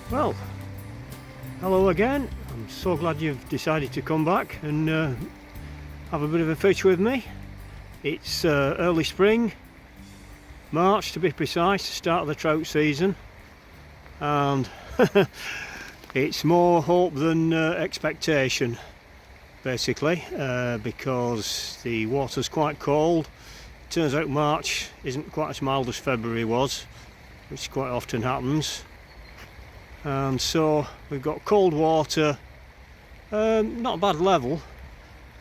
Well, hello again. I'm so glad you've decided to come back and have a bit of a fish with me. It's early spring, March to be precise, start of the trout season, and it's more hope than expectation basically, because the water's quite cold. Turns out March isn't quite as mild as February was, which quite often happens. And so we've got cold water, not a bad level,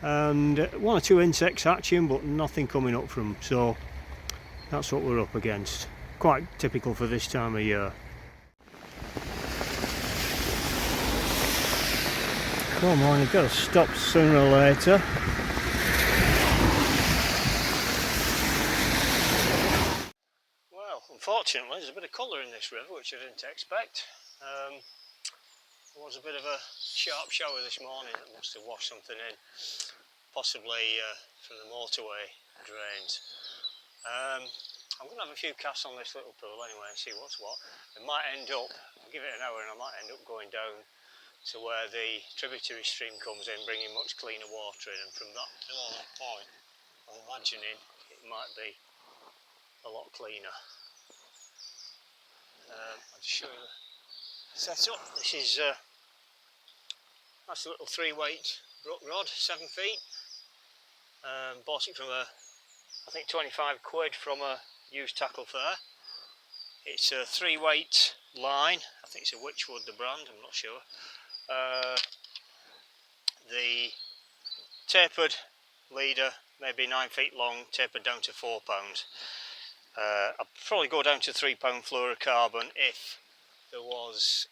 and one or two insects hatching, but nothing coming up from them. So that's what we're up against. Quite typical for this time of year. Come on, you've got to stop sooner or later. Well, unfortunately, there's a bit of colour in this river, which I didn't expect. There was a bit of a sharp shower this morning that must have washed something in, possibly from the motorway drains. I'm going to have a few casts on this little pool anyway and see what's what. It might end up, I'll give it an hour and I might end up going down to where the tributary stream comes in, bringing much cleaner water in, and from that point, I'm imagining it might be a lot cleaner. I'll just show you the setup. This is that's a little 3-weight brook rod, 7 feet. Bought it from I think 25 quid from a used tackle fair. It's a 3-weight line. I think it's a Witchwood, the brand, I'm not sure. The tapered leader, maybe 9 feet long, tapered down to 4 pounds. I'd probably go down to 3 pound fluorocarbon if it was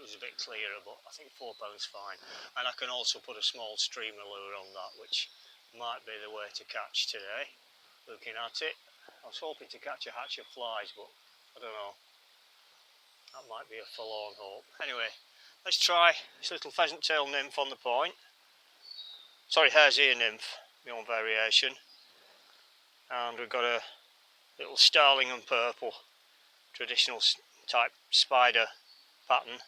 a bit clearer, but I think 4 pounds fine. And I can also put a small streamer lure on that, which might be the way to catch today. Looking at it, I was hoping to catch a hatch of flies, but I don't know. That might be a forlorn hope. Anyway, let's try this little pheasant tail nymph on the point. Sorry, hare's ear nymph, my own variation. And we've got a little starling and purple, traditional type spider pattern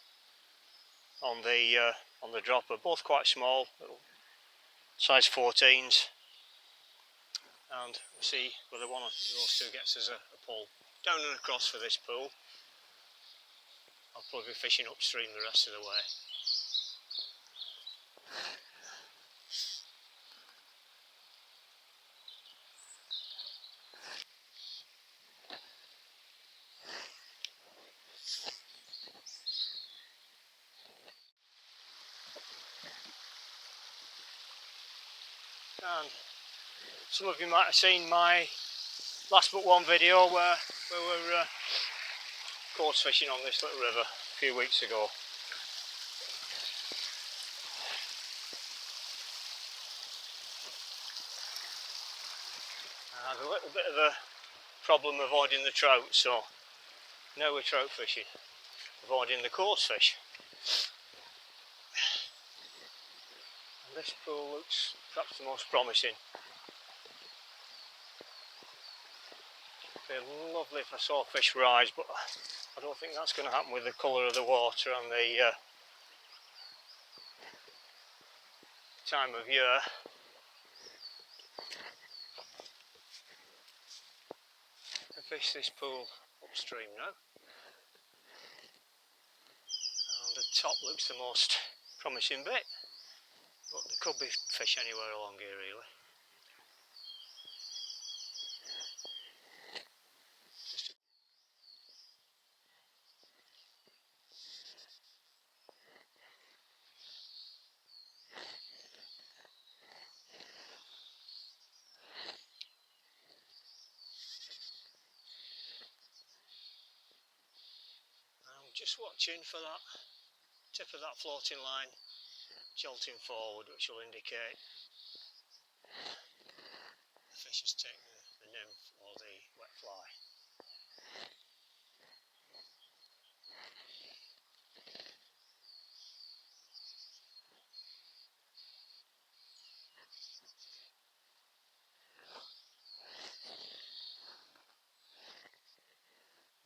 on the dropper. Both quite small, little size 14s. And we'll see whether one of those two gets us a pull. Down and across for this pool. I'll probably be fishing upstream the rest of the way. And some of you might have seen my last but one video where we were coarse fishing on this little river a few weeks ago. I had a little bit of a problem avoiding the trout, so now we're trout fishing, avoiding the coarse fish. And this pool looks perhaps the most promising. It'd be lovely if I saw fish rise, but I don't think that's going to happen with the colour of the water and the time of year. I fish this pool upstream now, and the top looks the most promising bit, but there could be fish anywhere along here really. I'm just watching for that tip of that floating line jolting forward, which will indicate the fish has taken the nymph or the wet fly.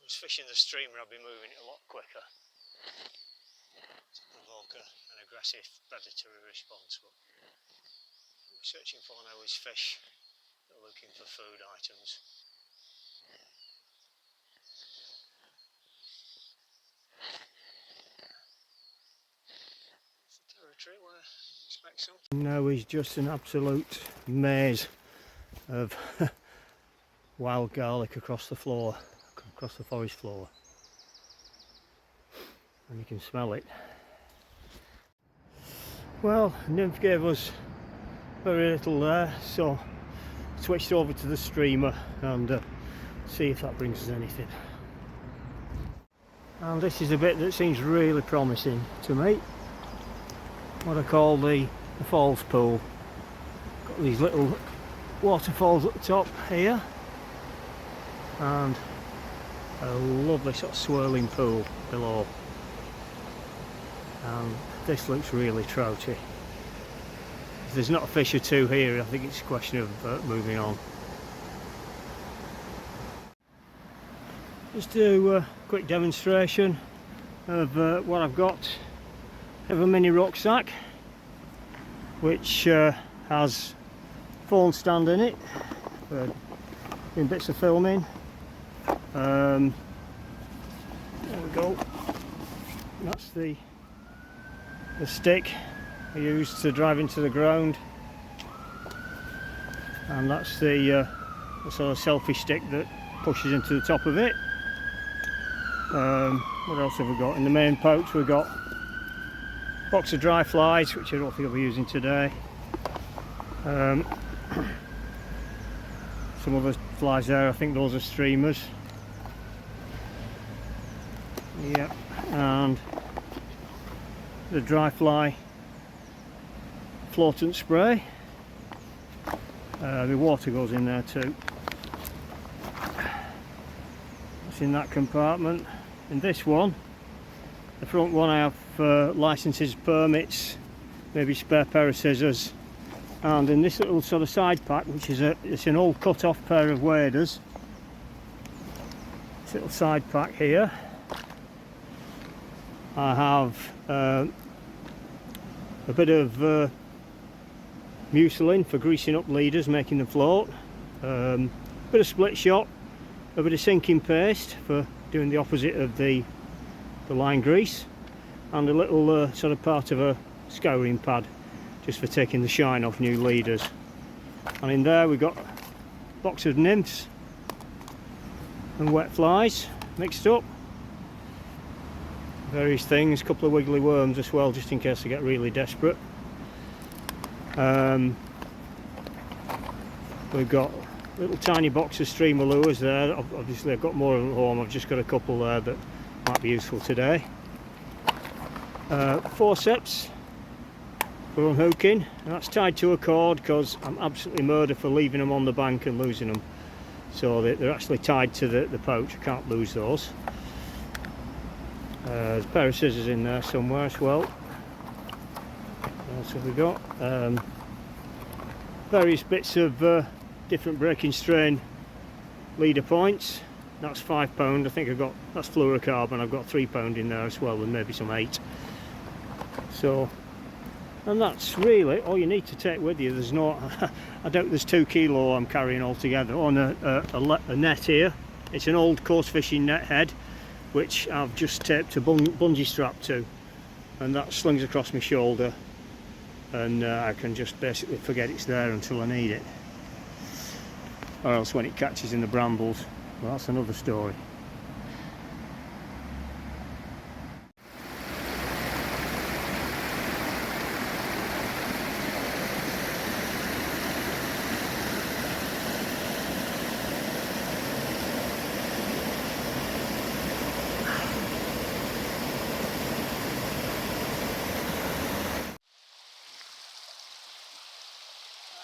If I was fishing the streamer, I'd be moving it a lot quicker. to provoke an aggressive predatory response. But what we're searching for now is fish that are looking for food items. It's the territory where I expect something. Now is just an absolute maze of wild garlic across the floor, across the forest floor, and you can smell it. Well, nymph gave us very little there, so switched over to the streamer and see if that brings us anything. And this is a bit that seems really promising to me, what I call the falls pool. Got these little waterfalls at the top here and a lovely sort of swirling pool below, and this looks really trouty. If there's not a fish or two here, I think it's a question of moving on. Just do a quick demonstration of what I've got. I have a mini rucksack which has phone stand in it for doing bits of filming. There we go. That's the stick I use to drive into the ground, and that's the sort of selfie stick that pushes into the top of it. What else have we got? In the main pouch we've got a box of dry flies, which I don't think I'll be using today. Some other flies there, I think those are streamers. Yep, and the dry fly floatant spray. The water goes in there too. It's in that compartment. In this one, the front one, I have licenses, permits, maybe spare pair of scissors, and in this little sort of side pack, which is it's an old cut off pair of waders. This little side pack here, I have a bit of mucilin for greasing up leaders, making them float, a bit of split shot, a bit of sinking paste for doing the opposite of the line grease, and a little sort of part of a scouring pad just for taking the shine off new leaders. And in there we've got a box of nymphs and wet flies mixed up, various things, a couple of wiggly worms as well, just in case I get really desperate. We've got a little tiny box of streamer lures there. Obviously I've got more at home, I've just got a couple there that might be useful today. Forceps for unhooking, and that's tied to a cord because I'm absolutely murdered for leaving them on the bank and losing them. So they're actually tied to the pouch, I can't lose those. There's a pair of scissors in there somewhere as well. What else have we got? Various bits of different breaking strain leader points. That's £5. I think that's fluorocarbon. I've got £3 in there as well, and maybe some 8. So, and that's really all you need to take with you. There's no, I doubt there's 2 kilo I'm carrying altogether. On a net here, it's an old coarse fishing net head, which I've just taped a bungee strap to, and that slings across my shoulder, and I can just basically forget it's there until I need it, or else when it catches in the brambles, well, that's another story.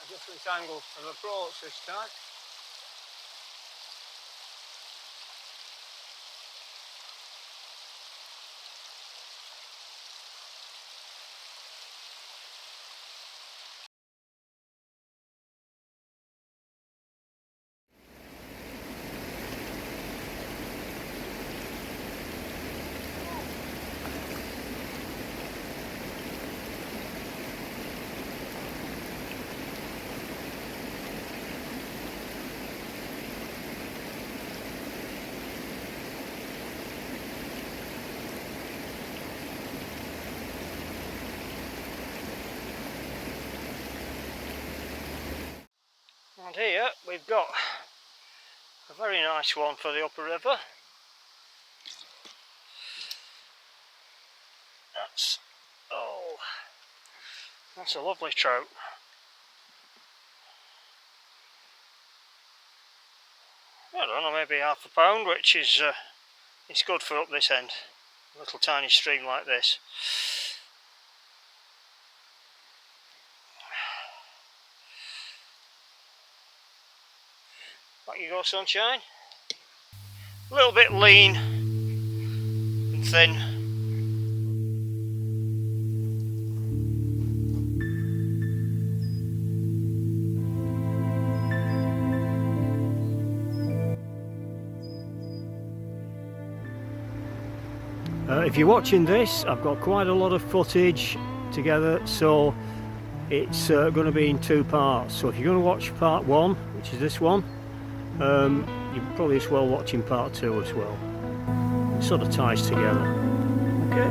Different angle of approach this time. And here we've got a very nice one for the upper river. That's a lovely trout. I don't know, maybe half a pound, which is it's good for up this end. A little tiny stream like this. Back you go, sunshine. A little bit lean and thin. If you're watching this, I've got quite a lot of footage together, so it's going to be in 2 parts. So if you're going to watch part 1, which is this one, you probably as well watching part 2 as well. It sort of ties together. Okay.